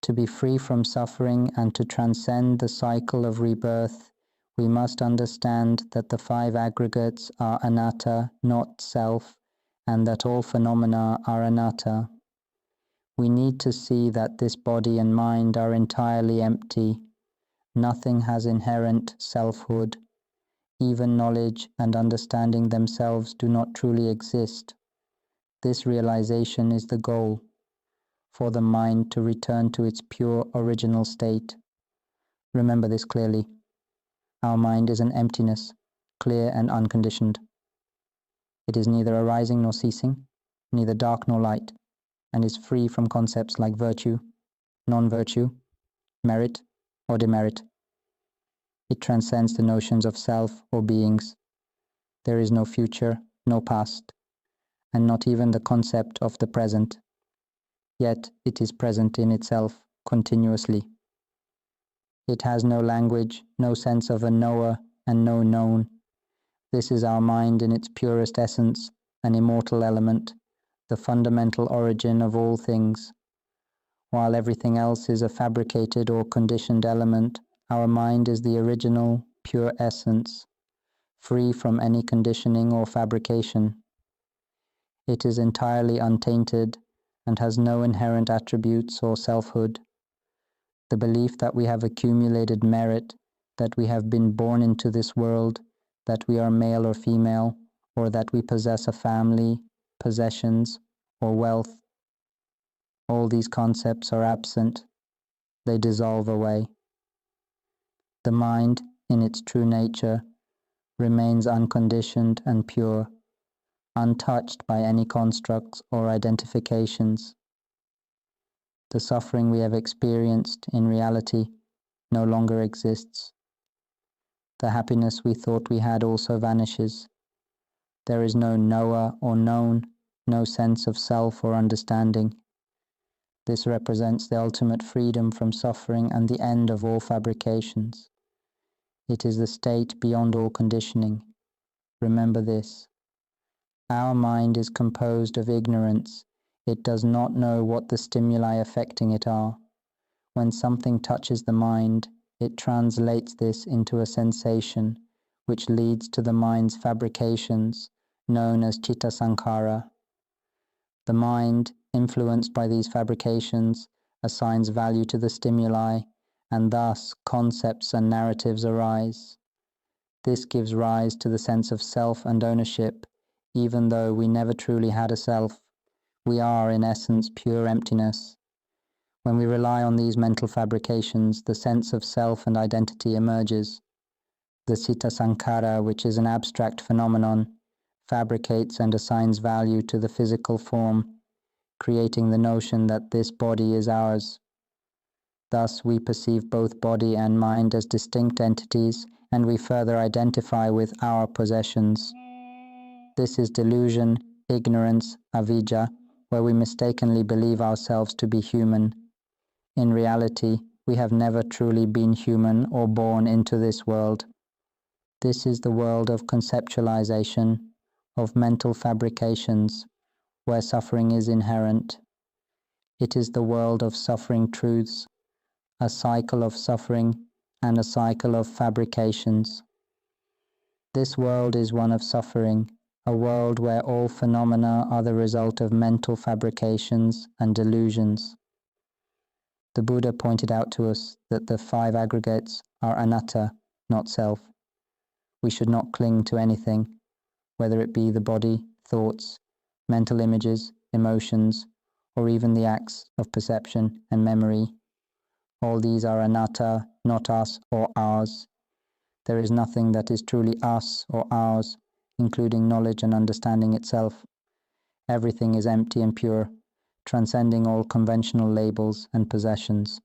To be free from suffering and to transcend the cycle of rebirth, we must understand that the five aggregates are anatta, not self, and that all phenomena are anatta. We need to see that this body and mind are entirely empty. Nothing has inherent selfhood. Even knowledge and understanding themselves do not truly exist. This realization is the goal, for the mind to return to its pure original state. Remember this clearly. Our mind is an emptiness, clear and unconditioned. It is neither arising nor ceasing, neither dark nor light, and is free from concepts like virtue, non-virtue, merit, or demerit. It transcends the notions of self or beings. There is no future, no past, and not even the concept of the present. Yet it is present in itself continuously. It has no language, no sense of a knower, and no known. This is our mind in its purest essence, an immortal element, the fundamental origin of all things. While everything else is a fabricated or conditioned element, our mind is the original, pure essence, free from any conditioning or fabrication. It is entirely untainted and has no inherent attributes or selfhood. The belief that we have accumulated merit, that we have been born into this world, that we are male or female, or that we possess a family, possessions, or wealth, all these concepts are absent. They dissolve away. The mind, in its true nature, remains unconditioned and pure, untouched by any constructs or identifications. The suffering we have experienced in reality no longer exists. The happiness we thought we had also vanishes. There is no knower or known, no sense of self or understanding. This represents the ultimate freedom from suffering and the end of all fabrications. It is the state beyond all conditioning. Remember this. Our mind is composed of ignorance. It does not know what the stimuli affecting it are. When something touches the mind, it translates this into a sensation, which leads to the mind's fabrications, known as citta sankhara. The mind, influenced by these fabrications, assigns value to the stimuli, and thus concepts and narratives arise. This gives rise to the sense of self and ownership, even though we never truly had a self. We are, in essence, pure emptiness. When we rely on these mental fabrications, the sense of self and identity emerges. The citta sankhara, which is an abstract phenomenon, fabricates and assigns value to the physical form, creating the notion that this body is ours. Thus, we perceive both body and mind as distinct entities, and we further identify with our possessions. This is delusion, ignorance, avidya, where we mistakenly believe ourselves to be human. In reality, we have never truly been human or born into this world. This is the world of conceptualization, of mental fabrications, where suffering is inherent. It is the world of suffering truths, a cycle of suffering and a cycle of fabrications. This world is one of suffering, a world where all phenomena are the result of mental fabrications and delusions. The Buddha pointed out to us that the five aggregates are anatta, not self. We should not cling to anything, whether it be the body, thoughts, mental images, emotions, or even the acts of perception and memory. All these are anatta, not us or ours. There is nothing that is truly us or ours, including knowledge and understanding itself. Everything is empty and pure, transcending all conventional labels and possessions.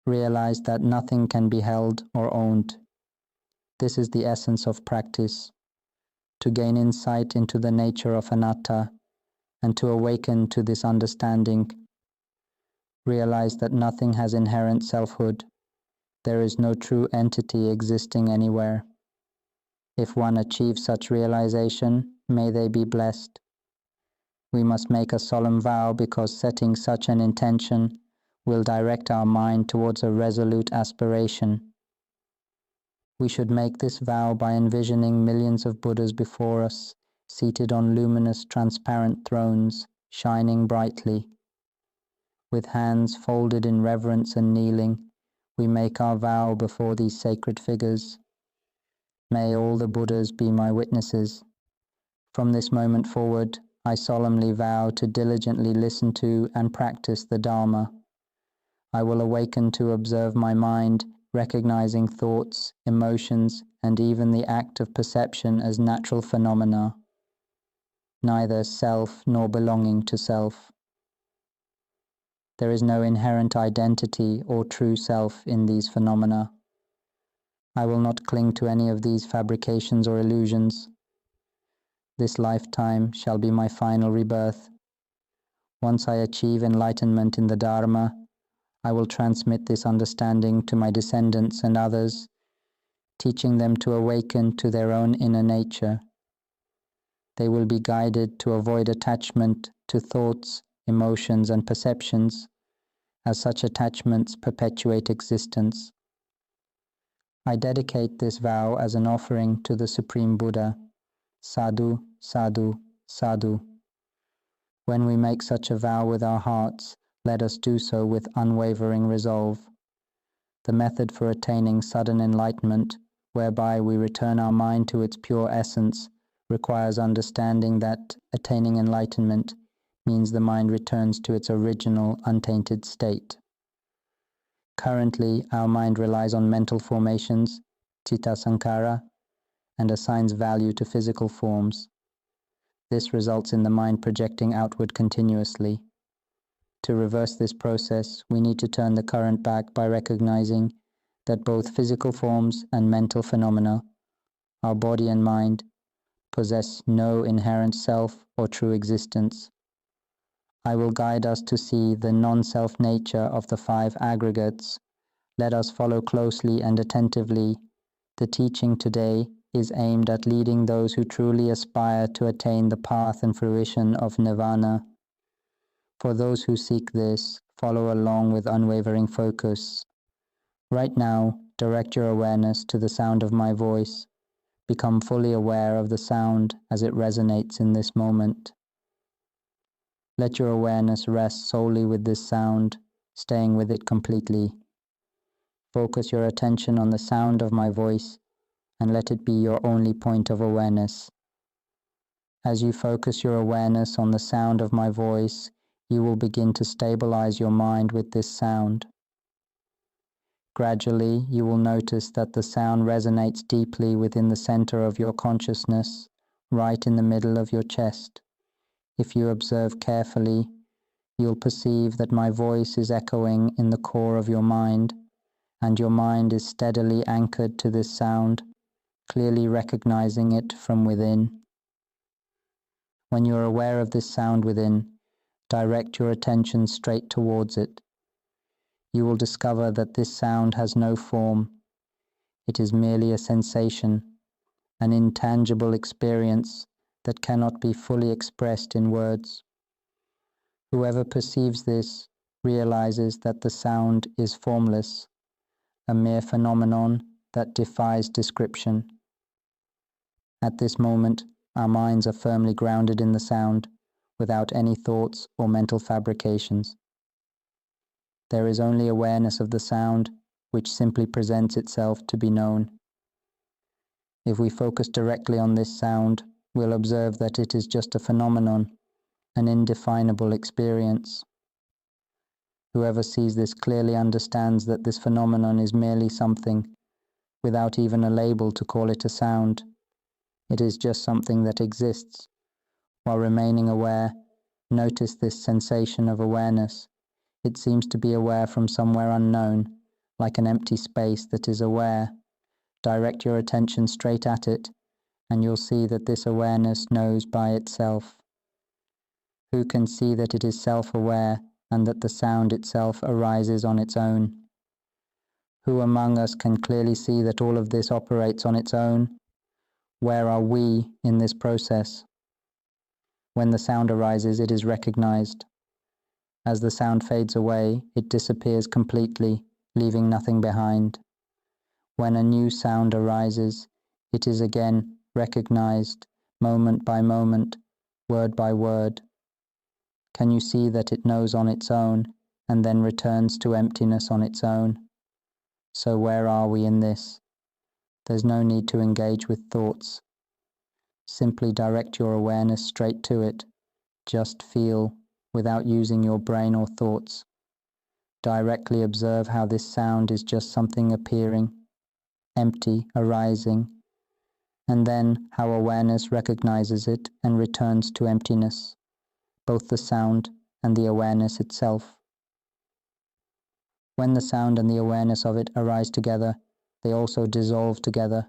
Realize that nothing can be held or owned. This is the essence of practice, to gain insight into the nature of anatta and to awaken to this understanding. Realize that nothing has inherent selfhood. There is no true entity existing anywhere. If one achieves such realization, may they be blessed. We must make a solemn vow because setting such an intention will direct our mind towards a resolute aspiration. We should make this vow by envisioning millions of Buddhas before us, seated on luminous, transparent thrones, shining brightly. With hands folded in reverence and kneeling, we make our vow before these sacred figures. May all the Buddhas be my witnesses. From this moment forward, I solemnly vow to diligently listen to and practice the Dharma. I will awaken to observe my mind, recognizing thoughts, emotions, and even the act of perception as natural phenomena, neither self nor belonging to self. There is no inherent identity or true self in these phenomena. I will not cling to any of these fabrications or illusions. This lifetime shall be my final rebirth. Once I achieve enlightenment in the Dharma, I will transmit this understanding to my descendants and others, teaching them to awaken to their own inner nature. They will be guided to avoid attachment to thoughts, emotions, and perceptions, as such attachments perpetuate existence. I dedicate this vow as an offering to the Supreme Buddha. Sadhu, sadhu, sadhu. When we make such a vow with our hearts, let us do so with unwavering resolve. The method for attaining sudden enlightenment, whereby we return our mind to its pure essence, requires understanding that attaining enlightenment means the mind returns to its original, untainted state. Currently, our mind relies on mental formations, citta sankhara, and assigns value to physical forms. This results in the mind projecting outward continuously. To reverse this process, we need to turn the current back by recognizing that both physical forms and mental phenomena, our body and mind, possess no inherent self or true existence. I will guide us to see the non-self nature of the five aggregates. Let us follow closely and attentively. The teaching today is aimed at leading those who truly aspire to attain the path and fruition of nirvana. For those who seek this, follow along with unwavering focus. Right now, direct your awareness to the sound of my voice. Become fully aware of the sound as it resonates in this moment. Let your awareness rest solely with this sound, staying with it completely. Focus your attention on the sound of my voice and let it be your only point of awareness. As you focus your awareness on the sound of my voice, you will begin to stabilize your mind with this sound. Gradually, you will notice that the sound resonates deeply within the center of your consciousness, right in the middle of your chest. If you observe carefully, you'll perceive that my voice is echoing in the core of your mind, and your mind is steadily anchored to this sound, clearly recognizing it from within. When you're aware of this sound within, direct your attention straight towards it. You will discover that this sound has no form. It is merely a sensation, an intangible experience that cannot be fully expressed in words. Whoever perceives this realizes that the sound is formless, a mere phenomenon that defies description. At this moment, our minds are firmly grounded in the sound, without any thoughts or mental fabrications. There is only awareness of the sound, which simply presents itself to be known. If we focus directly on this sound, we'll observe that it is just a phenomenon, an indefinable experience. Whoever sees this clearly understands that this phenomenon is merely something, without even a label to call it a sound. It is just something that exists. While remaining aware, notice this sensation of awareness. It seems to be aware from somewhere unknown, like an empty space that is aware. Direct your attention straight at it, and you'll see that this awareness knows by itself. Who can see that it is self-aware and that the sound itself arises on its own? Who among us can clearly see that all of this operates on its own? Where are we in this process? When the sound arises, it is recognized. As the sound fades away, it disappears completely, leaving nothing behind. When a new sound arises, it is again recognized, moment by moment, word by word. Can you see that it knows on its own, and then returns to emptiness on its own? So where are we in this? There's no need to engage with thoughts. Simply direct your awareness straight to it. Just feel, without using your brain or thoughts. Directly observe how this sound is just something appearing, empty, arising, and then how awareness recognizes it and returns to emptiness, both the sound and the awareness itself. When the sound and the awareness of it arise together, they also dissolve together.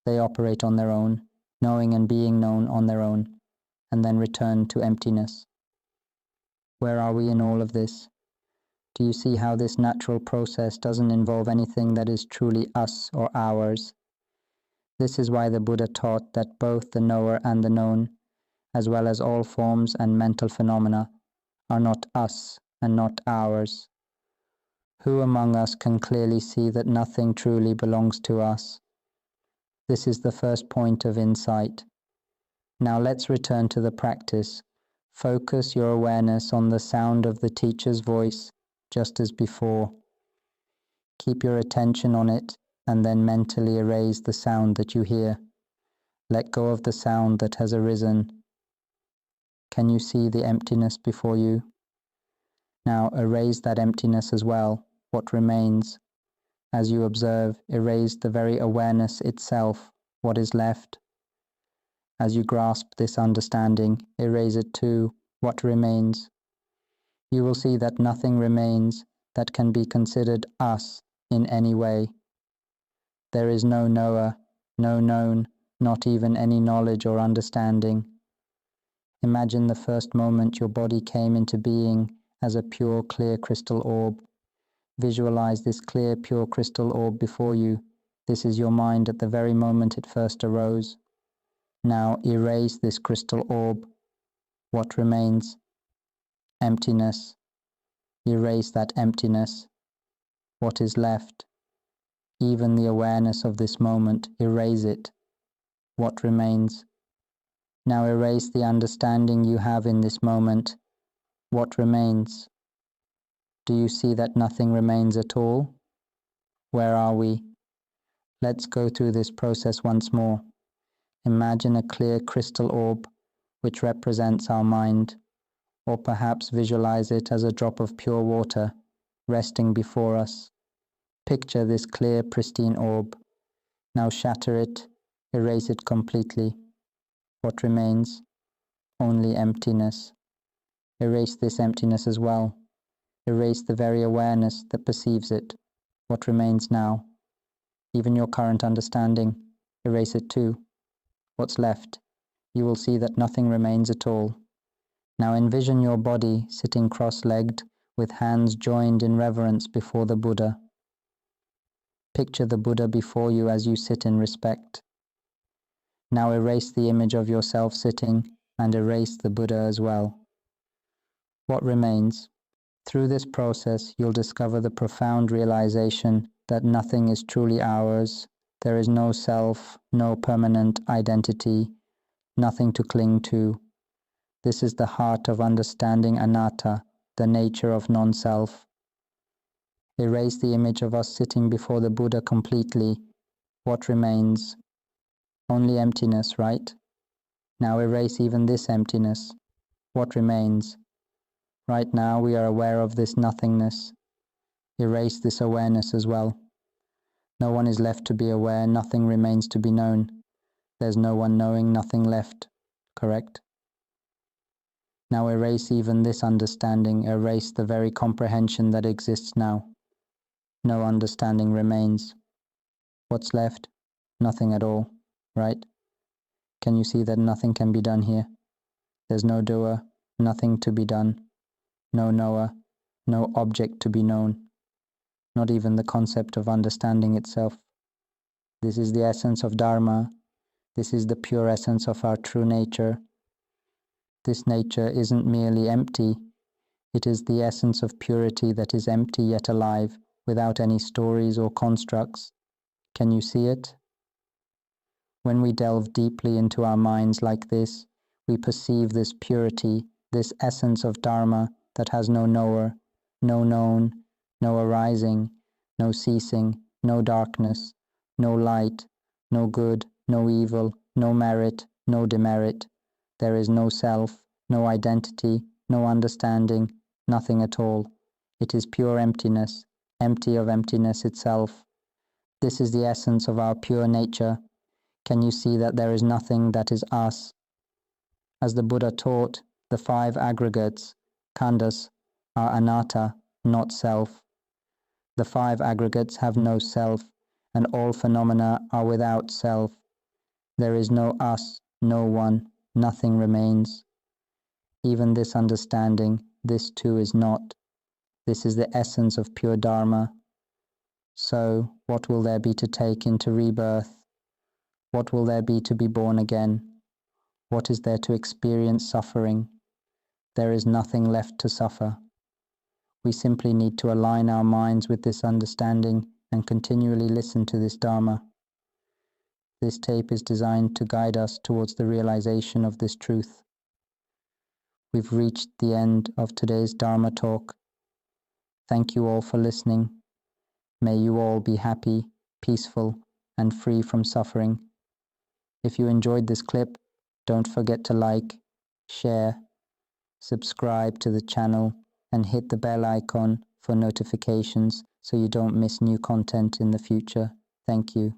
They operate on their own, knowing and being known on their own, and then return to emptiness. Where are we in all of this? Do you see how this natural process doesn't involve anything that is truly us or ours? This is why the Buddha taught that both the knower and the known, as well as all forms and mental phenomena, are not us and not ours. Who among us can clearly see that nothing truly belongs to us? This is the first point of insight. Now let's return to the practice. Focus your awareness on the sound of the teacher's voice, just as before. Keep your attention on it, and then mentally erase the sound that you hear. Let go of the sound that has arisen. Can you see the emptiness before you? Now erase that emptiness as well. What remains? As you observe, erase the very awareness itself. What is left? As you grasp this understanding, erase it too. What remains? You will see that nothing remains that can be considered us in any way. There is no knower, no known, not even any knowledge or understanding. Imagine the first moment your body came into being as a pure, clear crystal orb. Visualize this clear, pure crystal orb before you. This is your mind at the very moment it first arose. Now erase this crystal orb. What remains? Emptiness. Erase that emptiness. What is left? Even the awareness of this moment, erase it. What remains? Now erase the understanding you have in this moment. What remains? Do you see that nothing remains at all? Where are we? Let's go through this process once more. Imagine a clear crystal orb, which represents our mind, or perhaps visualize it as a drop of pure water, resting before us. Picture this clear, pristine orb. Now shatter it, erase it completely. What remains? Only emptiness. Erase this emptiness as well. Erase the very awareness that perceives it. What remains now? Even your current understanding. Erase it too. What's left? You will see that nothing remains at all. Now envision your body sitting cross-legged with hands joined in reverence before the Buddha. Picture the Buddha before you as you sit in respect. Now erase the image of yourself sitting and erase the Buddha as well. What remains? Through this process, you'll discover the profound realization that nothing is truly ours. There is no self, no permanent identity, nothing to cling to. This is the heart of understanding anatta, the nature of non-self. Erase the image of us sitting before the Buddha completely. What remains? Only emptiness, right? Now erase even this emptiness. What remains? Right now we are aware of this nothingness. Erase this awareness as well. No one is left to be aware, nothing remains to be known. There's no one knowing, nothing left. Correct? Now erase even this understanding, erase the very comprehension that exists now. No understanding remains. What's left? Nothing at all, right? Can you see that nothing can be done here? There's no doer, nothing to be done, no knower, no object to be known, not even the concept of understanding itself. This is the essence of Dharma. This is the pure essence of our true nature. This nature isn't merely empty, It is the essence of purity that is empty yet alive, without any stories or constructs. Can you see it? When we delve deeply into our minds like this, we perceive this purity, this essence of Dharma that has no knower, no known, no arising, no ceasing, no darkness, no light, no good, no evil, no merit, no demerit. There is no self, no identity, no understanding, nothing at all. It is pure emptiness, empty of emptiness itself. This is the essence of our pure nature. Can you see that there is nothing that is us? As the Buddha taught, the five aggregates, khandhas, are anatta, not self. The five aggregates have no self, and all phenomena are without self. There is no us, no one, nothing remains. Even this understanding, this too is not. This is the essence of pure Dharma. So, what will there be to take into rebirth? What will there be to be born again? What is there to experience suffering? There is nothing left to suffer. We simply need to align our minds with this understanding and continually listen to this Dharma. This tape is designed to guide us towards the realization of this truth. We've reached the end of today's Dharma talk. Thank you all for listening. May you all be happy, peaceful, and free from suffering. If you enjoyed this clip, don't forget to like, share, subscribe to the channel, and hit the bell icon for notifications so you don't miss new content in the future. Thank you.